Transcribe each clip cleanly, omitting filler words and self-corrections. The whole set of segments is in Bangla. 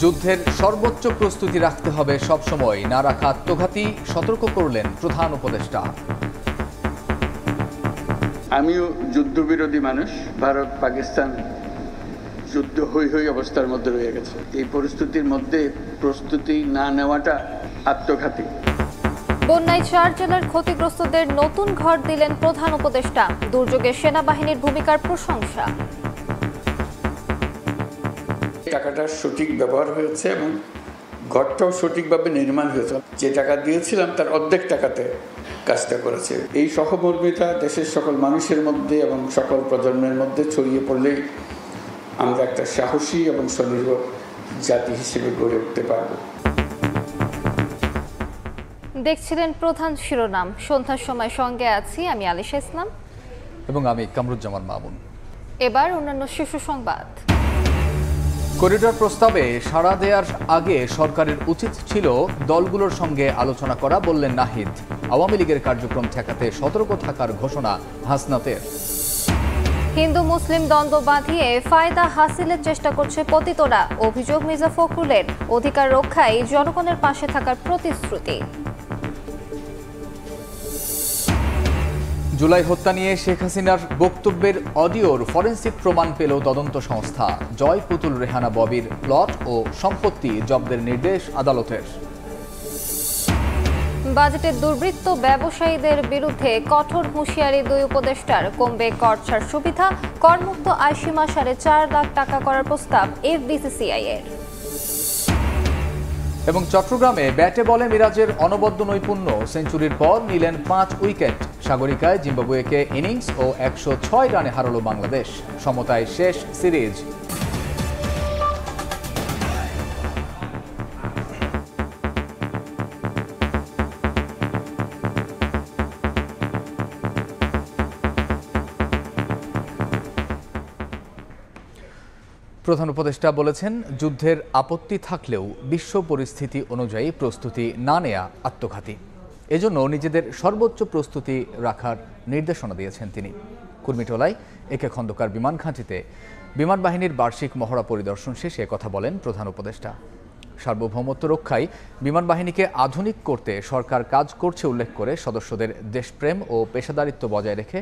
যুদ্ধের সর্বোচ্চ প্রস্তুতি রাখতে হবে সবসময়, না রাখা আত্মঘাতী, সতর্ক করলেন প্রধান উপদেষ্টা। আমিও যুদ্ধবিরোধী মানুষ। ভারত পাকিস্তান যুদ্ধ হই হই অবস্থার মধ্যে রয়ে গেছে। এই পরিস্থিতির মধ্যে প্রস্তুতি না নেওয়াটা আত্মঘাতী। বন্যায় 4 জেলার ক্ষতিগ্রস্তদের নতুন ঘর দিলেন প্রধান উপদেষ্টা। দুর্যোগে সেনাবাহিনীর ভূমিকার প্রশংসা। টাকাটার সঠিক ব্যবহার হয়েছে এবং ঘরটাও সঠিকভাবে নির্মাণ হয়েছে। যে টাকা দিয়েছিলাম তার অর্ধেক টাকাতে কাজটা করেছে। এই সহমর্মিতা দেশের সকল মানুষের মধ্যে এবং সকল প্রজন্মের মধ্যে ছড়িয়ে পড়লেই আমরা একটা সাহসী এবং স্বনির্ভর জাতি হিসেবে গড়ে উঠতে পারব। দেখছিলেন প্রধান শিরোনাম। সন্ধ্যার সময় সঙ্গে আছি আমি আলিশা ইসলাম এবং আমি কামরুজ্জামান মামুন। এবার অন্যান্য শীর্ষ সংবাদ। করিডোর প্রস্তাবে সাড়া দেওয়ার আগে সরকারের উচিত ছিল দলগুলোর সঙ্গে আলোচনা করা, বললেন নাহিদ। আওয়ামী লীগের কার্যক্রম ঠেকাতে সতর্ক থাকার ঘোষণা হাসনাতের। হিন্দু মুসলিম দ্বন্দ্ব বাঁধিয়ে ফায়দা হাসিলের চেষ্টা করছে পতিতরা, অভিযোগ মির্জা ফখরুলের। অধিকার রক্ষায় জনগণের পাশে থাকার প্রতিশ্রুতি। জুলাই হত্যা নিয়ে শেখ হাসিনার বক্তব্যের অডিওর ফরেনসিক প্রমাণ পেল তদন্ত সংস্থা। জয়, পুতুল, রেহানা ববির প্লট ও সম্পত্তি জব্দের নির্দেশ আদালতের। বাজেটের দুর্বৃত্ত ব্যবসায়ীদের বিরুদ্ধে কঠোর হুঁশিয়ারি 2 উপদেষ্টার। কমবে কর ছাড় সুবিধা, করমুক্ত আয়সীমা 4.5 লাখ টাকা করার প্রস্তাব এফবিসিসিআই এর। এবং চট্টগ্রামে ব্যাটে বলে মিরাজের অনবদ্য নৈপুণ্য। সেঞ্চুরির পর নিলেন 5 উইকেট। সাগরিকায় জিম্বাবুয়েকে ইনিংস ও 106 রানে হারালো বাংলাদেশ। সমতায় শেষ সিরিজ। প্রধান উপদেষ্টা বলেছেন, যুদ্ধের আপত্তি থাকলেও বিশ্ব পরিস্থিতি অনুযায়ী প্রস্তুতি না নেয়া আত্মঘাতী। এজন্য নিজেদের সর্বোচ্চ প্রস্তুতি রাখার নির্দেশনা দিয়েছেন তিনি। কুর্মিটোলায় একে খন্দকার বিমান ঘাঁটিতে বিমান বাহিনীর বার্ষিক মহড়া পরিদর্শন শেষে কথা বলেন প্রধান উপদেষ্টা। সার্বভৌমত্ব রক্ষায় বিমান বাহিনীকে আধুনিক করতে সরকার কাজ করছে উল্লেখ করে সদস্যদের দেশপ্রেম ও পেশাদারিত্ব বজায় রেখে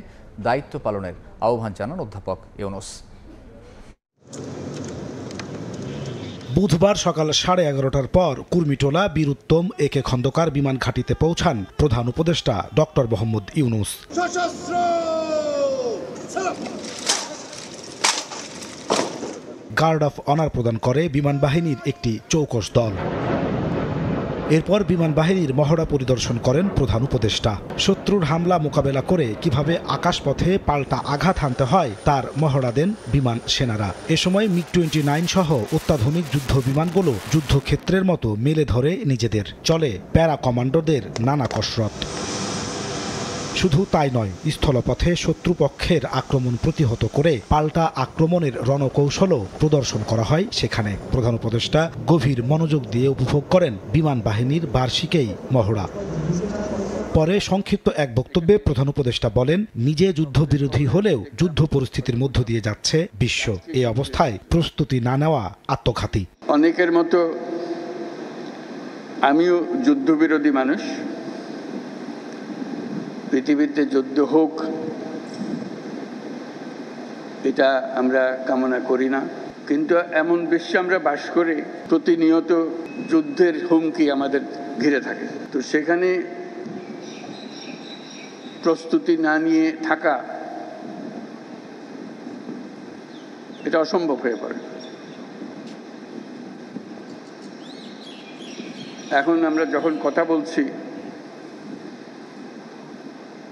দায়িত্ব পালনের আহ্বান জানান অধ্যাপক ইউনুস। বুধবার সকাল 11:30টার পর কুর্মিটোলা বীর উত্তম একে খন্দকার বিমান ঘাঁটিতে পৌঁছান প্রধান উপদেষ্টা doctor Mohammad Yunus. Guard of honour প্রদান করে বিমান বাহিনীর একটি চৌকস দল। এরপর বিমান বাহিনীর মহড়া পরিদর্শন করেন প্রধান উপদেষ্টা। শত্রুর হামলা মোকাবেলা করে কিভাবে আকাশপথে পাল্টা আঘাত হানতে হয় তার মহড়া দেন বিমান সেনারা। এ সময় মিগ-29 সহ অত্যাধুনিক যুদ্ধ বিমানগুলো যুদ্ধক্ষেত্রের মতো মেলে ধরে নিজেদের। চলে প্যারা কমান্ডোদের নানা কসরত। শুধু তাই নয়, স্থলপথে শত্রুপক্ষের আক্রমণ প্রতিহত করে পাল্টা আক্রমণের রণকৌশলও প্রদর্শন করা হয় সেখানে। প্রধান উপদেষ্টা গভীর মনোযোগ দিয়ে উপভোগ করেন বিমান বাহিনীর বার্ষিকই মহড়া। পরে সংক্ষিপ্ত এক বক্তব্যে প্রধান উপদেষ্টা বলেন, নিজে যুদ্ধবিরোধী হলেও যুদ্ধ পরিস্থিতির মধ্য দিয়ে যাচ্ছে বিশ্ব। এই অবস্থায় প্রস্তুতি না নেওয়া আত্মঘাতী। অনেকের মতো আমিও যুদ্ধবিরোধী মানুষ। পৃথিবীতে যুদ্ধ হোক এটা আমরা কামনা করি না, কিন্তু এমন বিশ্বে আমরা বাস করি প্রতিনিয়ত যুদ্ধের হুমকি আমাদের ঘিরে থাকে। তো সেখানে প্রস্তুতি না নিয়ে থাকা এটা অসম্ভব হয়ে পড়ে। এখন আমরা যখন কথা বলছি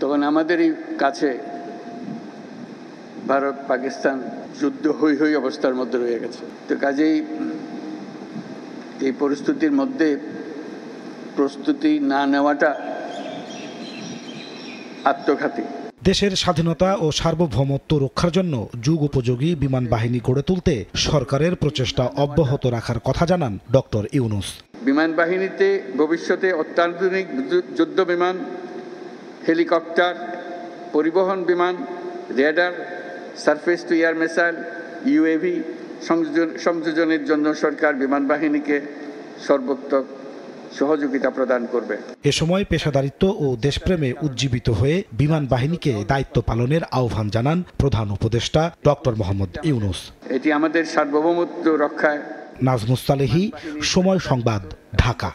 তখন আমাদেরই কাছে ভারত পাকিস্তান যুদ্ধ হই হই অবস্থার মধ্যে রয়ে গেছে। তো কাজেই এই পরিস্থিতির মধ্যে প্রস্তুতি না নেওয়াটা আত্মঘাতী। দেশের স্বাধীনতা ও সার্বভৌমত্ব রক্ষার জন্য যুগোপযোগী বিমান বাহিনী গড়ে তুলতে সরকারের প্রচেষ্টা অব্যাহত রাখার কথা জানান ডক্টর ইউনুস। বিমান বাহিনীতে ভবিষ্যতে অত্যাধুনিক যুদ্ধ বিমান, হেলিকপ্টার, পরিবহন বিমান, radar, surface to air missile, UAV সংযোজনের জন্য সরকার বিমান বাহিনীকে সর্বোত্তম সহযোগিতা প্রদান করবে। এ সময় পেশাদারিত্ব ও দেশপ্রেমে উজ্জীবিত হয়ে বিমান বাহিনীকে দায়িত্ব পালনের আহ্বান জানান প্রধান উপদেষ্টা ডক্টর মোহাম্মদ ইউনূস। এটি আমাদের সার্বভৌমত্ব রক্ষায়। নাজমুস সালেহী, সময় সংবাদ, ঢাকা।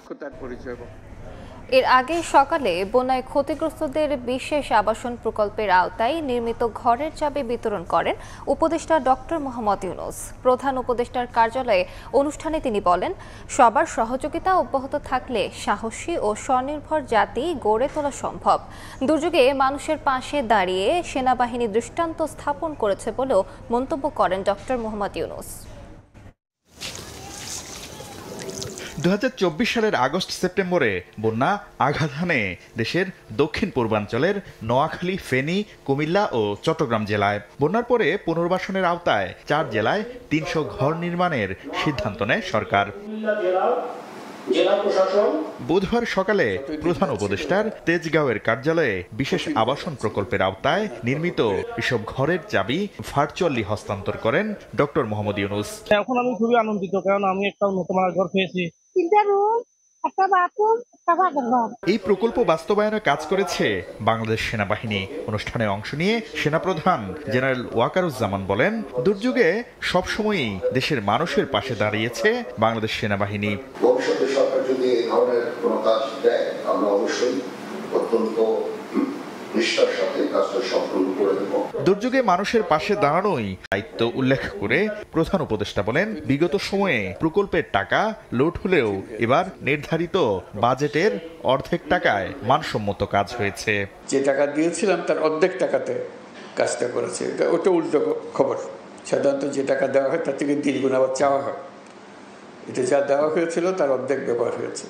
এর আগে সকালে বন্যায় ক্ষতিগ্রস্তদের বিশেষ আবাসন প্রকল্পের আওতায় নির্মিত ঘরের চাবি বিতরণ করেন উপদেষ্টা ডক্টর মোহাম্মদ ইউনূস। প্রধান উপদেষ্টার কার্যালয়ে অনুষ্ঠানে তিনি বলেন, সবার সহযোগিতা অব্যাহত থাকলে সাহসী ও স্বনির্ভর জাতি গড়ে তোলা সম্ভব। দুর্যোগে মানুষের পাশে দাঁড়িয়ে সেনাবাহিনী দৃষ্টান্ত স্থাপন করেছে বলেও মন্তব্য করেন ডক্টর মোহাম্মদ ইউনূস। 2024 সালের আগস্ট সেপ্টেম্বরে বন্যা আঘাত হানে দেশের দক্ষিণ পূর্বাঞ্চলের নোয়াখালী, ফেনী, কুমিল্লা ও চট্টগ্রাম জেলায়। বন্যার পরে পুনর্বাসনের আওতায় 4 জেলায় 300 ঘর নির্মাণের সিদ্ধান্ত নেয় সরকার। বুধবার সকালে প্রধান উপদেষ্টার তেজগাঁওয়ের কার্যালয়ে বিশেষ আবাসন প্রকল্পের আওতায় নির্মিত এসব ঘরের চাবি ভার্চুয়ালি হস্তান্তর করেন ডক্টর মোহাম্মদ ইউনূস। এখন আমি খুবই আনন্দিত, কারণ আমি একটা উন্নত মানের ঘর পেয়েছি। এই প্রকল্প বাস্তবায়নে কাজ করেছে বাংলাদেশ সেনাবাহিনী। অনুষ্ঠানে অংশ নিয়ে সেনাপ্রধান জেনারেল ওয়াকারুজ্জামান বলেন, দুর্যোগে সবসময়ই দেশের মানুষের পাশে দাঁড়িয়েছে বাংলাদেশ সেনাবাহিনী। ভবিষ্যতে সরকার যদি এই ধরনের কোনো কাজ দেয়, আমরা অবশ্যই অত্যন্ত নিষ্ঠার সাথে কাজটা সম্পূর্ণ করে দেব। দুর্যোগে মানুষের পাশে দাঁড়ানোই দায়িত্ব উল্লেখ করে প্রধান উপদেষ্টা বলেন, বিগত সময়ে প্রকল্পের টাকা লোড হলেও এবার নির্ধারিত বাজেটের অর্ধেক টাকায় মানসম্মত কাজ হয়েছে। যে টাকা দিয়েছিলাম তার অর্ধেক টাকাতে কাজটা করেছে। ওটা উল্টো খবর। সাধারণত যে টাকা দেওয়া হয় তার থেকে দ্বিগুণ আবার চাওয়া হয়। এটা যা দেওয়া হয়েছিল তার অর্ধেক ব্যবহার হয়েছে।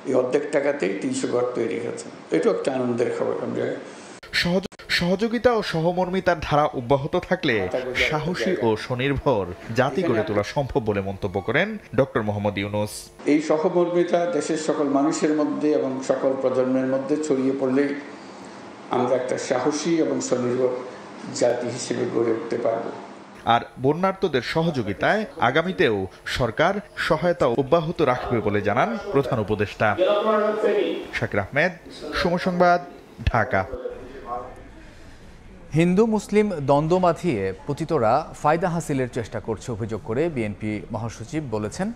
এই অর্ধেক টাকাতেই 300 ঘর তৈরি হয়েছে। এটাও একটা আনন্দের খবর। আমরা সহযোগিতা ও সহমর্মিতার ধারা অব্যাহত থাকলে সাহসী ও স্বনির্ভর জাতি গড়ে তোলা সম্ভব বলে মন্তব্য করেন ডক্টর মোহাম্মদ ইউনূস। এই সহমর্মিতা দেশের সকল মানুষের মধ্যে এবং সকল প্রজন্মের মধ্যে ছড়িয়ে পড়লেই আমরা একটা সাহসী এবং স্বনির্ভর জাতি হিসেবে গড়ে উঠতে পারব। আর বন্যার্তদের সহযোগিতায় আগামীতেও সরকার সহায়তা অব্যাহত রাখবে বলে জানান প্রধান উপদেষ্টা। শাকির আহমেদ, সময় সংবাদ, ঢাকা। হিন্দু মুসলিম দ্বন্দ্ব বাঁধিয়ে পতিতরা ফায়দা হাসিলের চেষ্টা করছে অভিযোগ করে বিএনপি মহাসচিব বলেছেন,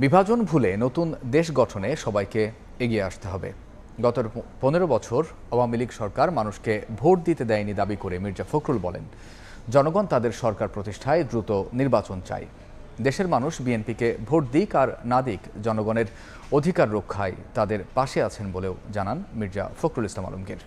বিভাজন ভুলে নতুন দেশ গঠনে সবাইকে এগিয়ে আসতে হবে। গত 15 বছর আওয়ামী লীগ সরকার মানুষকে ভোট দিতে দেয়নি দাবি করে মির্জা ফখরুল বলেন, জনগণ তাদের সরকার প্রতিষ্ঠায় দ্রুত নির্বাচন চায়। দেশের মানুষ বিএনপিকে ভোট দিক আর না দিক, জনগণের অধিকার রক্ষায় তাদের পাশে আছেন বলেও জানান মির্জা ফখরুল ইসলাম আলমগীর।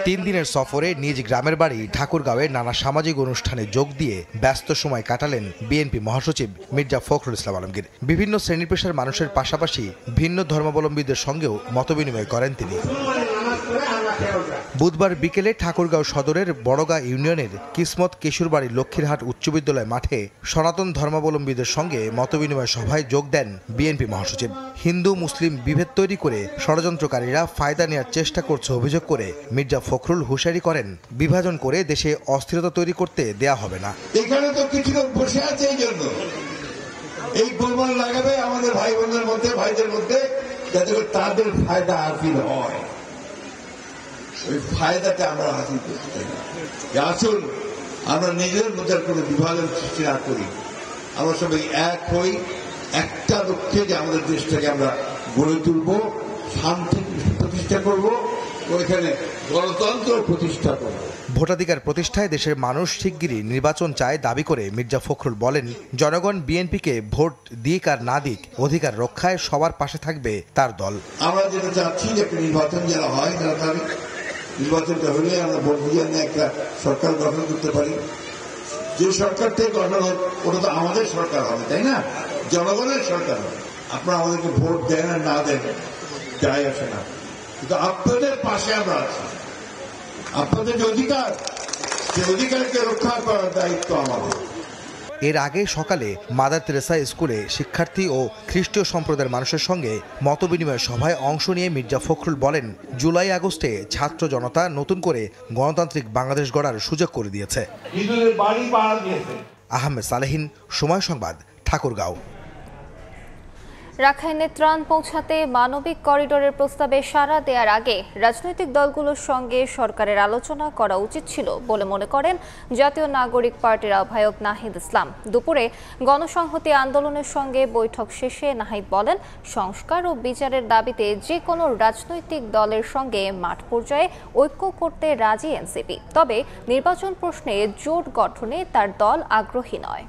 3 দিনের সফরে নিজ গ্রামের বাড়ি ঠাকুরগাঁওয়ে নানা সামাজিক অনুষ্ঠানে যোগ দিয়ে ব্যস্ত সময় কাটালেন বিএনপি মহাসচিব মির্জা ফখরুল ইসলাম আলমগীর। বিভিন্ন শ্রেণী পেশার মানুষের পাশাপাশি ভিন্ন ধর্মাবলম্বীদের সঙ্গেও মতবিনিময় করেন তিনি। বুধবার বিকেলে ঠাকুরগাঁও সদরের বড়গা ইউনিয়নের কিসমত কিশোরবাড়ি লক্ষ্মীরহাট উচ্চ বিদ্যালয় মাঠে সনাতন ধর্মাবলম্বীদের সঙ্গে মতবিনিময় সভায় যোগ দেন বিএনপি মহাসচিব। হিন্দু মুসলিম বিভেদ তৈরি করে ষড়যন্ত্রকারীরা ফায়দা নেওয়ার চেষ্টা করছে অভিযোগ করে মির্জা ফখরুল হুঁশিয়ারি করেন, বিভাজন করে দেশে অস্থিরতা তৈরি করতে দেয়া হবে না। এখানে তো কিছু লোক বসে আছে এই জন্য এই গোলমাল লাগাবে আমাদের ভাই বোনদের মধ্যে, ভাইদের মধ্যে, যাতে তাদের ফায়দা হাসিল হয়। ওই ফায়দাটা আমরা হাসিল করতে চাই না। আসুন আমরা নিজের মধ্যে কোনো বিভাজন সৃষ্টি না করি, আমরা সবাই এক হই, একটা লক্ষ্যে যে আমাদের দেশটাকে আমরা গড়ে তুলব, শান্তি প্রতিষ্ঠা করব, ওইখানে গণতন্ত্র প্রতিষ্ঠা করব। ভোটাধিকার প্রতিষ্ঠায় দেশের মানুষ শিগগিরই নির্বাচন চায় দাবি করে মির্জা ফখরুল বলেন, জনগণ বিএনপিকে ভোট দিক আর না দিক, অধিকার রক্ষায় সবার পাশে থাকবে তার দল। আমরা যেটা চাচ্ছি যে একটা নির্বাচন যারা হয়, যারা তার নির্বাচনটা হলে আমরা ভোট দিয়ে একটা সরকার গঠন করতে পারি। যে সরকার থেকে গঠন হোক ওটা তো আমাদের সরকার হবে, তাই না? জনগণের সরকার হবে। আপনারা আমাদেরকে ভোট দেন আর না দেন যাই আসে না, কিন্তু আপনাদের পাশে আমরা আছি। আপনাদের যে অধিকার, সে অধিকারকে রক্ষা করার দায়িত্ব আমাদের। এর আগে সকালে মাদার তেরেসা স্কুলে শিক্ষার্থী ও খ্রিস্টীয় সম্প্রদায়ের মানুষের সঙ্গে মতবিনিময় সভায় অংশ নিয়ে মির্জা ফখরুল বলেন, জুলাই আগস্টে ছাত্র জনতা নতুন করে গণতান্ত্রিক বাংলাদেশ গড়ার সুযোগ করে দিয়েছে। আহমেদ সালেহীন, সময় সংবাদ, ঠাকুরগাঁও। রাখাইনে ত্রাণ পৌঁছাতে মানবিক করিডোরের প্রস্তাবে সাড়া দেওয়ার আগে রাজনৈতিক দলগুলোর সঙ্গে সরকারের আলোচনা করা উচিত ছিল বলে মনে করেন জাতীয় নাগরিক পার্টির আহ্বায়ক নাহিদ ইসলাম। দুপুরে গণসংহতি আন্দোলনের সঙ্গে বৈঠক শেষে নাহিদ বলেন, সংস্কার ও বিচারের দাবিতে যে কোনো রাজনৈতিক দলের সঙ্গে মাঠ পর্যায়ে ঐক্য করতে রাজি এনসিপি, তবে নির্বাচন প্রশ্নে জোট গঠনে তার দল আগ্রহী নয়।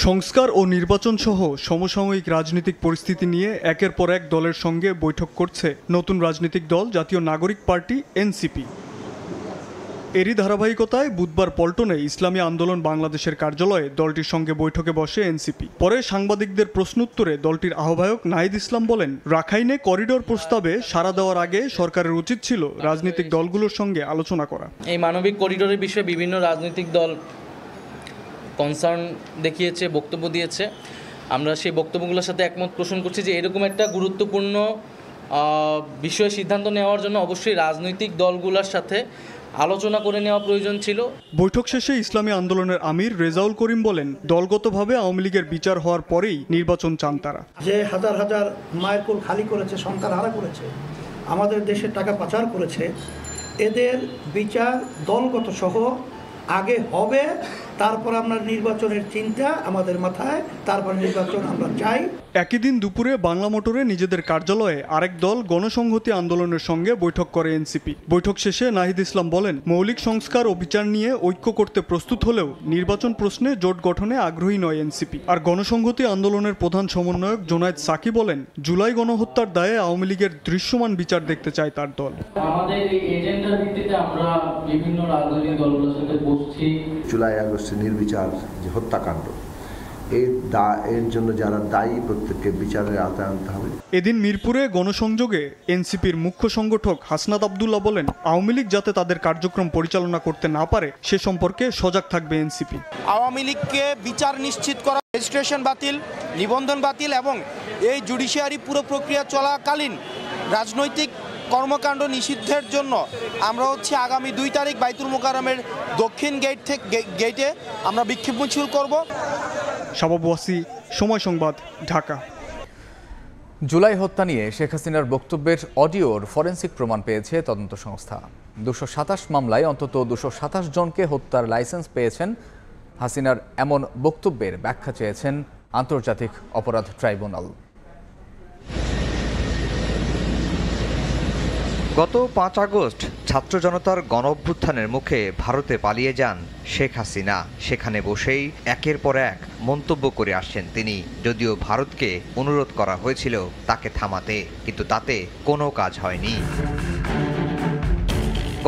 সংস্কার ও নির্বাচন সহ সমসাময়িক রাজনৈতিক পরিস্থিতি নিয়ে একের পর এক দলের সঙ্গে বৈঠক করছে নতুন রাজনৈতিক দল জাতীয় নাগরিক পার্টি এনসিপি। এরই ধারাবাহিকতায় বুধবার পল্টনে ইসলামী আন্দোলন বাংলাদেশের কার্যালয়ে দলটির সঙ্গে বৈঠকে বসে এনসিপি। পরে সাংবাদিকদের প্রশ্নোত্তরে দলটির আহ্বায়ক নাহিদ ইসলাম বলেন, রাখাইনে করিডোর প্রস্তাবে সাড়া দেওয়ার আগে সরকারের উচিত ছিল রাজনৈতিক দলগুলোর সঙ্গে আলোচনা করা। এই মানবিক করিডোরের বিষয়ে বিভিন্ন রাজনৈতিক দল কনসার্ন দেখিয়েছে, বক্তব্য দিয়েছে। আমরা সেই বক্তব্যগুলোর সাথে একমত পোষণ করছি যে এরকম একটা গুরুত্বপূর্ণ বিষয়ে সিদ্ধান্ত নেওয়ার জন্য অবশ্যই রাজনৈতিক দলগুলোর সাথে আলোচনা করে নেওয়া প্রয়োজন ছিল। বৈঠক শেষে ইসলামী আন্দোলনের আমির রেজাউল করিম বলেন, দলগতভাবে আওয়ামী লীগের বিচার হওয়ার পরেই নির্বাচন চান তারা। যে হাজার হাজার মায়ের কোল খালি করেছে, সন্তান হারা করেছে, আমাদের দেশের টাকা পাচার করেছে, এদের বিচার দলগত সহ আগে হবে, তারপর আমরা নির্বাচনের চিন্তা আমাদের মাথায়, তারপর নির্বাচন আমরা চাই। একই দিন দুপুরে বাংলা মোটরে নিজেদের কার্যালয়ে আরেক দল গণসংহতি আন্দোলনের সঙ্গে বৈঠক করে এনসিপি। বৈঠক শেষে নাহিদ ইসলাম বলেন, মৌলিক সংস্কার ও বিচার নিয়ে ঐক্য করতে প্রস্তুত হলেও নির্বাচন প্রশ্নে জোট গঠনে আগ্রহী নয় এনসিপি। আর গণসংহতি আন্দোলনের প্রধান সমন্বয়ক জোনায়েদ সাকি বলেন, জুলাই গণহত্যার দায়ে আওয়ামী লীগের দৃশ্যমান বিচার দেখতে চায় তার দল। আমাদের এই এজেন্ডার ভিত্তিতে আমরা বিভিন্ন রাজনৈতিক দলগুলোর সাথে বসছি। জুলাই আগস্টে নির্বিচার যে হত্যাকাণ্ড, এর জন্য যারা দায়ী প্রত্যেককে বিচারের আওতায় আনতে হবে। এদিন মিরপুরে গণসংযোগে এনসিপির মুখ্য সংগঠক হাসনাত আব্দুল্লাহ বলেন, আওয়ামী লীগ যাতে তাদের কার্যক্রম পরিচালনা করতে না পারে সে সম্পর্কে সজাগ থাকবে এনসিপি। আওয়ামী লীগকে বিচার নিশ্চিত করা, রেজিস্ট্রেশন বাতিল, নিবন্ধন বাতিল এবং এই জুডিশিয়ারি পুরো প্রক্রিয়া চলাকালীন রাজনৈতিক কর্মকাণ্ড নিষিদ্ধের জন্য আমরা আগামী 2 তারিখ বাইতুল মোকাররমের দক্ষিণ গেটে আমরা বিক্ষোভ মিছিল করব। শাবাব ওয়াসি, সময় সংবাদ, ঢাকা। জুলাই হত্যা নিয়ে শেখ হাসিনার বক্তব্যের অডিওর ফরেনসিক প্রমাণ পেয়েছে তদন্ত সংস্থা। 227 মামলায় অন্তত 227 জনকে হত্যার লাইসেন্স পেয়েছেন। হাসিনার এমন বক্তব্যের ব্যাখ্যা চেয়েছেন আন্তর্জাতিক অপরাধ ট্রাইব্যুনাল। গত 5 আগস্ট ছাত্র জনতার গণঅভ্যুত্থানের মুখে ভারতে পালিয়ে যান শেখ হাসিনা। সেখানে বসেই একের পর এক মন্তব্য করে আসছেন তিনি। যদিও ভারতকে অনুরোধ করা হয়েছিল তাকে থামাতে, কিন্তু তাতে কোনো কাজ হয়নি।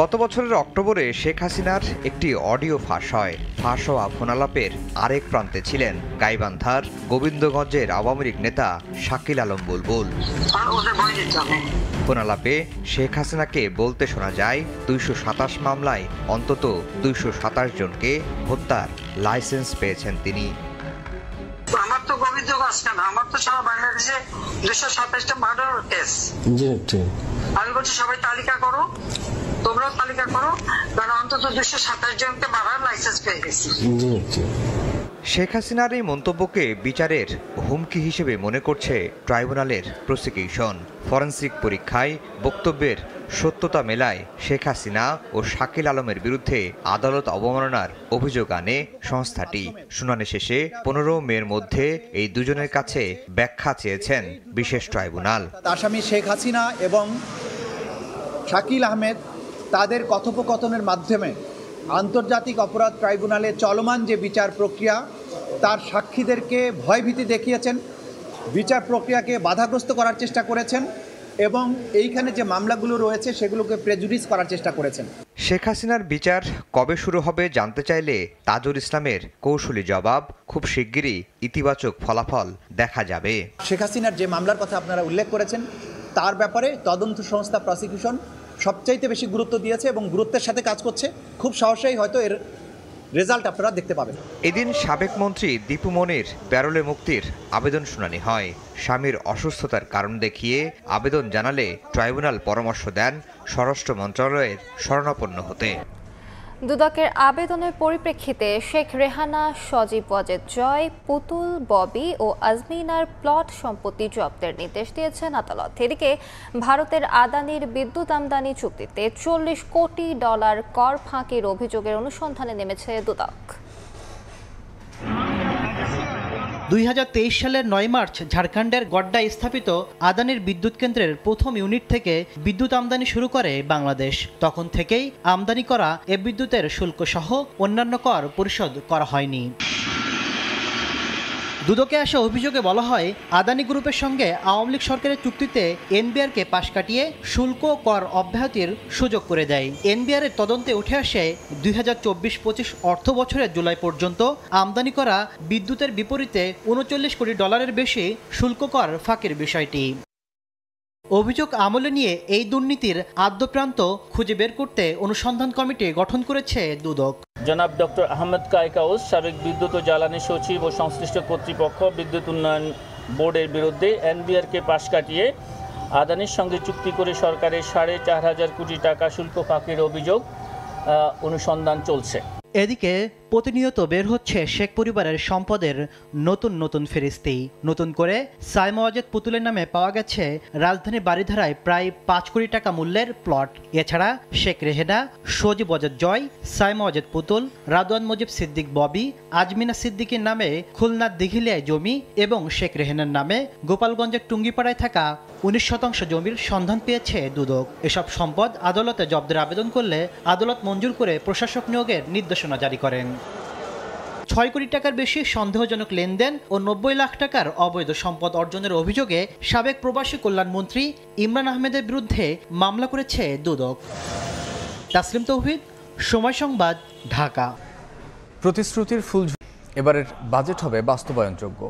গত বছরের অক্টোবরে শেখ হাসিনার একটি অডিও ফাঁস হয়। ফাঁস হওয়া ফোনালাপের আরেক প্রান্তে ছিলেন গাইবান্ধার গোবিন্দগঞ্জের আওয়ামী লীগ নেতা শাকিল আলম বুলবুল। ফোনালাপে শেখ হাসিনাকে বলতে শোনা যায়, 227 মামলায় অন্তত 227 জনকে হত্যার লাইসেন্স পেয়েছেন তিনি। আমার তো গোবিন্দগঞ্জ কেন, আমার তো সারা বাংলাদেশে 227টা মার্ডার কেস। আমি বলছি সবাই তালিকা করো, তোমরাও তালিকা করো, কারণ অন্তত 227 জনকে মারার লাইসেন্স পেয়ে গেছি। শেখ হাসিনার এই মন্তব্যকে বিচারের হুমকি হিসেবে মনে করছে ট্রাইব্যুনালের প্রসিকিউশন। ফরেনসিক পরীক্ষায় বক্তব্যের সত্যতা মেলায় শেখ হাসিনা ও শাকিল আলমের বিরুদ্ধে আদালত অবমাননার অভিযোগ আনে সংস্থাটি। শুনানি শেষে 15 মের মধ্যে এই দুজনের কাছে ব্যাখ্যা চেয়েছেন বিশেষ ট্রাইব্যুনাল। আসামি শেখ হাসিনা এবং শাকিল আহমেদ তাদের কথোপকথনের মাধ্যমে আন্তর্জাতিক অপরাধ ট্রাইব্যুনালে চলমান যে বিচার প্রক্রিয়া তার সাক্ষীদেরকে ভয়ভীতি দেখিয়েছেন, বিচার প্রক্রিয়াকে বাধাগ্রস্ত করার চেষ্টা করেছেন এবং এইখানে যে মামলাগুলো রয়েছে সেগুলোকে প্রেজুডিস করার চেষ্টা করেছেন। শেখ হাসিনার বিচার কবে শুরু হবে জানতে চাইলে তাজুল ইসলামের কৌশলী জবাব, খুব শিগগিরই ইতিবাচক ফলাফল দেখা যাবে। শেখ হাসিনার যে মামলার কথা আপনারা উল্লেখ করেছেন তার ব্যাপারে তদন্ত সংস্থা প্রসিকিউশন সবচাইতে বেশি গুরুত্ব দিয়েছে এবং গুরুত্বের সাথে কাজ করছে। খুব সহসাই হয়তো এর রেজাল্ট আপনারা দেখতে পাবেন। এদিন সাবেক মন্ত্রী দীপু মনির প্যারোলে মুক্তির আবেদন শুনানি হয়। স্বামীর অসুস্থতার কারণ দেখিয়ে আবেদন জানালে ট্রাইব্যুনাল পরামর্শ দেন স্বরাষ্ট্র মন্ত্রণালয়ের শরণাপন্ন হতে। দুদকের আবেদনের পরিপ্রেক্ষিতে শেখ রেহানা, সজীব ওয়াজেদ জয়, পুতুল, ববি ও আজমিনার প্লট সম্পত্তি জব্দের নির্দেশ দিয়েছেন আদালত। এদিকে ভারতের আদানির বিদ্যুৎ আমদানি চুক্তিতে $40 কোটি কর ফাঁকির অভিযোগের অনুসন্ধানে নেমেছে দুদক। 2023 সালের 9 মার্চ ঝাড়খণ্ডের গড্ডায় স্থাপিত আদানির বিদ্যুৎ কেন্দ্রের প্রথম ইউনিট থেকে বিদ্যুৎ আমদানি শুরু করে বাংলাদেশ। তখন থেকেই আমদানি করা এ বিদ্যুতের শুল্ক সহ অন্যান্য কর পরিশোধ করা হয়নি। দুদকে আসা অভিযোগে বলা হয়, আদানি গ্রুপের সঙ্গে আওয়ামী লীগ সরকারের চুক্তিতে এনবিআরকে পাশ কাটিয়ে শুল্ক কর অব্যাহতির সুযোগ করে দেয়। এনবিআরের তদন্তে উঠে আসে 2024-25 অর্থ বছরের জুলাই পর্যন্ত আমদানি করা বিদ্যুতের বিপরীতে $39 কোটি বেশি শুল্ক কর ফাঁকির বিষয়টি। অভিযোগ আমলে নিয়ে এই দুর্নীতির আদ্যপ্রান্ত খুঁজে বের করতে অনুসন্ধান কমিটি গঠন করেছে দুদক। জনাব ডক্টর আহমেদ কায়কাউস, সাবেক বিদ্যুৎ ও জ্বালানি সচিব ও সংশ্লিষ্ট কর্তৃপক্ষ বিদ্যুৎ উন্নয়ন বোর্ডের বিরুদ্ধে এনবিআরকে পাশ কাটিয়ে আদানির সঙ্গে চুক্তি করে সরকারের 4,500 কোটি টাকা শুল্ক ফাঁকির অভিযোগ অনুসন্ধান চলছে। এদিকে প্রতিনিয়ত বের হচ্ছে শেখ পরিবারের সম্পদের নতুন নতুন ফেরিস্তি। নতুন করে সাইমা ওয়াজেদ পুতুলের নামে পাওয়া গেছে রাজধানী বারিধারায় প্রায় 5 কোটি টাকা মূল্যের প্লট। এছাড়া শেখ রেহেনা, সজীব ওয়াজেদ জয়, সাইমা ওয়াজেদ পুতুল, রাদওয়ান মুজিব সিদ্দিক ববি, আজমিনা সিদ্দিকের নামে খুলনার দিঘিলিয়ায় জমি এবং শেখ রেহেনার নামে গোপালগঞ্জের টুঙ্গিপাড়ায় থাকা 19% জমির সন্ধান পেয়েছে দুদক। এসব সম্পদ আদালতে জব্দের আবেদন করলে আদালত মঞ্জুর করে প্রশাসক নিয়োগের নির্দেশনা জারি করেন। 6 কোটি টাকার বেশি সন্দেহজনক লেনদেন ও 90 লাখ টাকার অবৈধ সম্পদ অর্জনের অভিযোগে সাবেক প্রবাসী কল্যাণমন্ত্রী ইমরান আহমেদের বিরুদ্ধে মামলা করেছে দুদক। তাসলিম তৌহিদ, সময় সংবাদ, ঢাকা। প্রতিশ্রুতির ফুল এবারের বাজেট হবে বাস্তবায়নযোগ্য।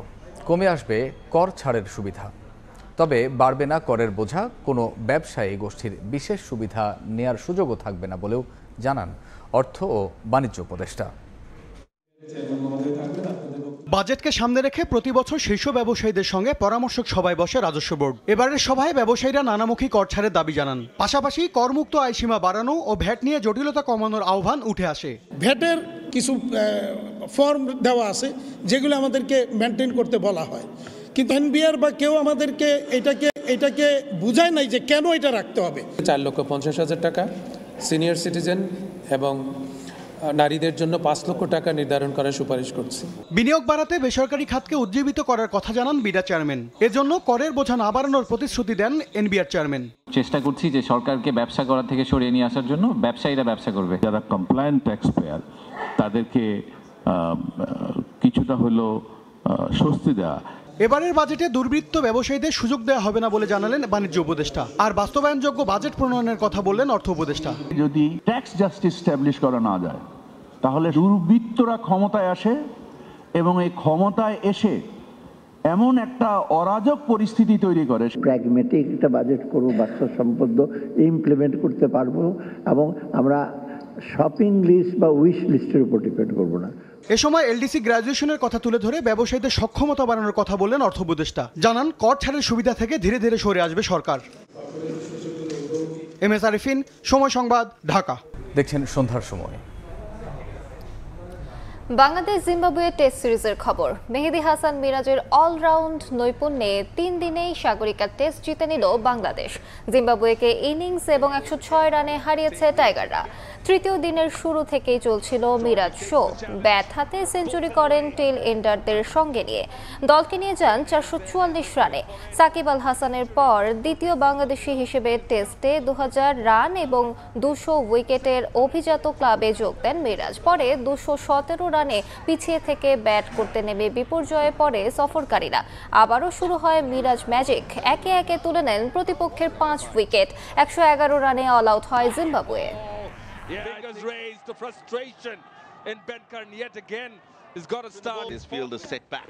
কমে আসবে কর ছাড়ের সুবিধা, তবে বাড়বে না করের বোঝা। কোনো ব্যবসায়ী গোষ্ঠীর বিশেষ সুবিধা নেয়ার সুযোগও থাকবে না বলেও জানান অর্থ ও বাণিজ্য উপদেষ্টা। বাজেটকে সামনে রেখে প্রতি বছর শীর্ষ ব্যবসায়ীদের সঙ্গে পরামর্শক সভায় বসে রাজস্ব বোর্ড। এবারের সভায় ব্যবসায়ীরা নানামুখী কর ছাড়ের দাবি জানান। পাশাপাশি করমুক্ত আয়সীমা বাড়ানো ও ভ্যাট নিয়ে জটিলতা কমানোর আহ্বান উঠে আসে। ভ্যাটের কিছু ফর্ম দেওয়া আছে যেগুলো আমাদেরকে মেনটেন করতে বলা হয়, কিন্তু এনবিআর বা কেউ আমাদেরকে এটাকে বুঝায় নাই যে কেন এটা রাখতে হবে। 4,50,000 টাকা সিনিয়র সিটিজেন এবং নারীদের জন্য 5 লক্ষ টাকা নির্ধারণ করার সুপারিশ করছে। বিনিয়োগ বাড়াতে বেসরকারি খাতকে উজ্জীবিত করার কথা জানান বিডা চেয়ারম্যান। এজন্য করের বোঝা না বাড়ানোর প্রতিশ্রুতি দেন এনবিআর চেয়ারম্যান। চেষ্টা করছি যে সরকারকে ব্যবসা করা থেকে সরিয়ে নিয়ে আসার জন্য ব্যবসায়ীরা ব্যবসা করবে। যারা কমপ্লায়েন্ট ট্যাক্স পেয়ার তাদেরকে কিছুটা হলো স্বস্তি দেওয়া। এবারের বাজেটে দুর্বৃত্ত ব্যবসায়ীদের সুযোগ দেওয়া হবে না বলে জানালেন বাণিজ্য উপদেষ্টা। আর বাস্তবায়নযোগ্য বাজেট প্রণয়নের কথা বললেন অর্থ উপদেষ্টা। যদি ট্যাক্স জাস্টিস স্ট্যাবলিশ করা না যায় তাহলে দুর্বৃত্তরা ক্ষমতায় আসে এবং এই ক্ষমতায় এসে এমন একটা অরাজক পরিস্থিতি তৈরি করে। প্র্যাগমেটিক একটা বাজেট করব, বাস্তবসম্পন্ন ইমপ্লিমেন্ট করতে পারবো এবং আমরা শপিং লিস্ট বা উইশ লিস্টের উপর ডিপেন্ড করবো না। এ সময় এলডিসি গ্র্যাজুয়েশনের কথা তুলে ধরে ব্যবসায়ীদের সক্ষমতা বাড়ানোর কথা বললেন অর্থ উপদেষ্টা। জানান কর ছাড়ের সুবিধা থেকে ধীরে ধীরে সরে আসবে সরকার। এমএস আরিফিন, সময় সংবাদ, ঢাকা। দেখছেন সন্ধ্যার সময়। বাংলাদেশ জিম্বাবুয়ে টেস্ট সিরিজের খবর। মেহেদী হাসান মিরাজের অলরাউন্ড নৈপুণ্যে 3 দিনেই সাগরিকা টেস্ট জিতে নিল বাংলাদেশ। জিম্বাবুয়েকে ইনিংস এবং 106 রানে হারিয়েছে টাইগাররা। তৃতীয় দিনের শুরু থেকেই চলছিল মিরাজ শো। ব্যাট হাতে সেঞ্চুরি করেন টেল এন্ডারদের সঙ্গে নিয়ে। দলকে নিয়ে যান 444 রানে। সাকিব আল হাসানের পর দ্বিতীয় বাংলাদেশি হিসেবে টেস্টে 2000 রান এবং 200 উইকেটের অভিজাত ক্লাবে যোগ দেন মিরাজ। পরে 217 রানে পিছিয়ে থেকে ব্যাট করতে নেমে বিপর্যয়ে পড়ে সফরকারীরা। আবারও শুরু হয় মিরাজ ম্যাজিক। একে একে তুলে নেন প্রতিপক্ষের 5 উইকেট। 111 রানে অল আউট হয় Zimbabwe. Fingers raised, the frustration in Ben Karn yet again has got to start. This field is set back.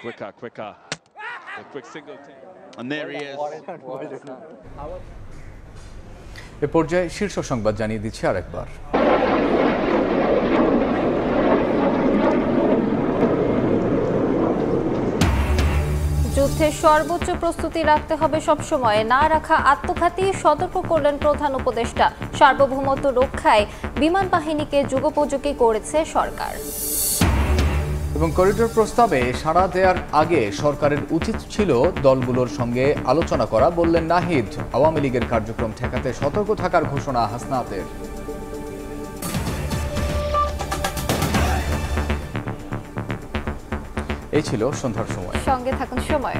Quicker. A quick single take. And there he is. এ পর্যায়ে শীর্ষ সংবাদ জানিয়ে দিচ্ছি আরেকবার। যুদ্ধের সর্বোচ্চ প্রস্তুতি রাখতে হবে সবসময়, না রাখা আত্মঘাতী, সতর্ক করলেন প্রধান উপদেষ্টা। সার্বভৌমত্ব রক্ষায় বিমান বাহিনীকে যুগোপযোগী করেছে সরকার। এবং করিডোর প্রস্তাবে সাড়া দেওয়ার আগে সরকারের উচিত ছিল দলগুলোর সঙ্গে আলোচনা করা, বললেন নাহিদ। আওয়ামী লীগের কার্যক্রম ঠেকাতে সতর্ক থাকার ঘোষণা হাসনাতের। এই ছিল সন্ধ্যার সময়। সঙ্গে থাকুন সময়।